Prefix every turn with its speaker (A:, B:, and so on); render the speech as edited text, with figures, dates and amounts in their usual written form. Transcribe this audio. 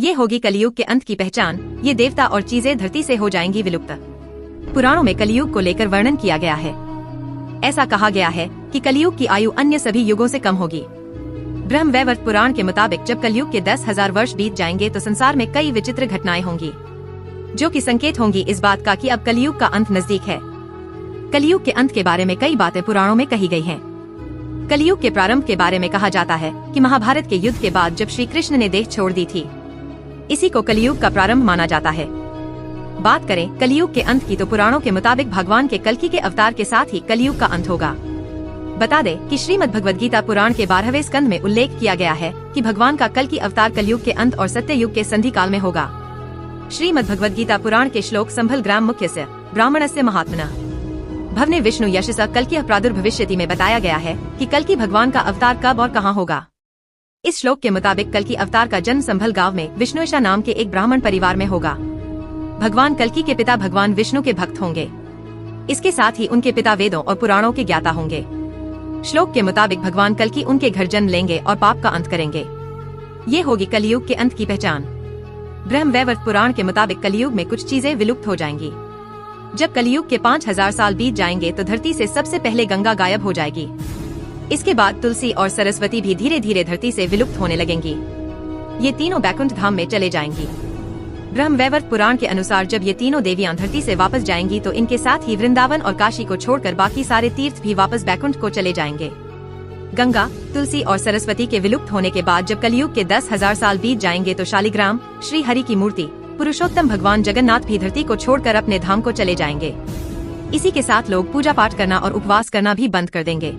A: ये होगी कलयुग के अंत की पहचान। ये देवता और चीजें धरती से हो जाएंगी विलुप्त। पुराणों में कलयुग को लेकर वर्णन किया गया है। ऐसा कहा गया है कि कलयुग की आयु अन्य सभी युगों से कम होगी। ब्रह्म वैवर्त पुराण के मुताबिक जब कलयुग के 10,000 वर्ष बीत जाएंगे तो संसार में कई विचित्र घटनाएं होंगी, जो कि संकेत होंगी इस बात का कि अब कलयुग का अंत नजदीक है। कलयुग के अंत के बारे में कई बातें पुराणों में कही गई हैं। कलयुग के प्रारंभ के बारे में कहा जाता है कि महाभारत के युद्ध के बाद जब श्री कृष्ण ने देह छोड़ दी थी, इसी को कलयुग का प्रारंभ माना जाता है। बात करें कलयुग के अंत की तो पुराणों के मुताबिक भगवान के कल्कि के अवतार के साथ ही कलयुग का अंत होगा। बता दें कि श्रीमद् भगवद गीता पुराण के 12वें स्कंद में उल्लेख किया गया है कि भगवान का कल्कि अवतार कलयुग के अंत और सत्य युग के संधि काल में होगा। श्रीमद् भगवद गीता पुराण के श्लोक संभल ग्राम मुख्यस्य ब्राह्मणस्य महात्मनः भवने विष्णु यशसा कल्कि प्रादुर्भविष्यति में बताया गया है कि कल्कि भगवान का अवतार कब और कहाँ होगा। इस श्लोक के मुताबिक कल्कि अवतार का जन्म संभल गांव में विष्णुयशा नाम के एक ब्राह्मण परिवार में होगा। भगवान कल्कि के पिता भगवान विष्णु के भक्त होंगे। इसके साथ ही उनके पिता वेदों और पुराणों के ज्ञाता होंगे। श्लोक के मुताबिक भगवान कल्कि उनके घर जन्म लेंगे और पाप का अंत करेंगे। ये होगी कलयुग के अंत की पहचान। ब्रह्म वैवर्त पुराण के मुताबिक कलयुग में कुछ चीजें विलुप्त हो जाएंगी। जब कलयुग के 5,000 साल बीत जाएंगे तो धरती से सबसे पहले गंगा गायब हो जाएगी। इसके बाद तुलसी और सरस्वती भी धीरे धीरे धरती से विलुप्त होने लगेंगी। ये तीनों बैकुंठ धाम में चले जाएंगी। ब्रह्म वैवर्त पुराण के अनुसार जब ये तीनों देवियां धरती से वापस जाएंगी तो इनके साथ ही वृंदावन और काशी को छोड़कर बाकी सारे तीर्थ भी वापस बैकुंठ को चले जाएंगे। गंगा, तुलसी और सरस्वती के विलुप्त होने के बाद जब कलयुग के 10,000 साल बीत जाएंगे तो शालिग्राम, श्री हरि की मूर्ति, पुरुषोत्तम भगवान जगन्नाथ भी धरती को छोड़कर अपने धाम को चले जाएंगे। इसी के साथ लोग पूजा पाठ करना और उपवास करना भी बंद कर देंगे।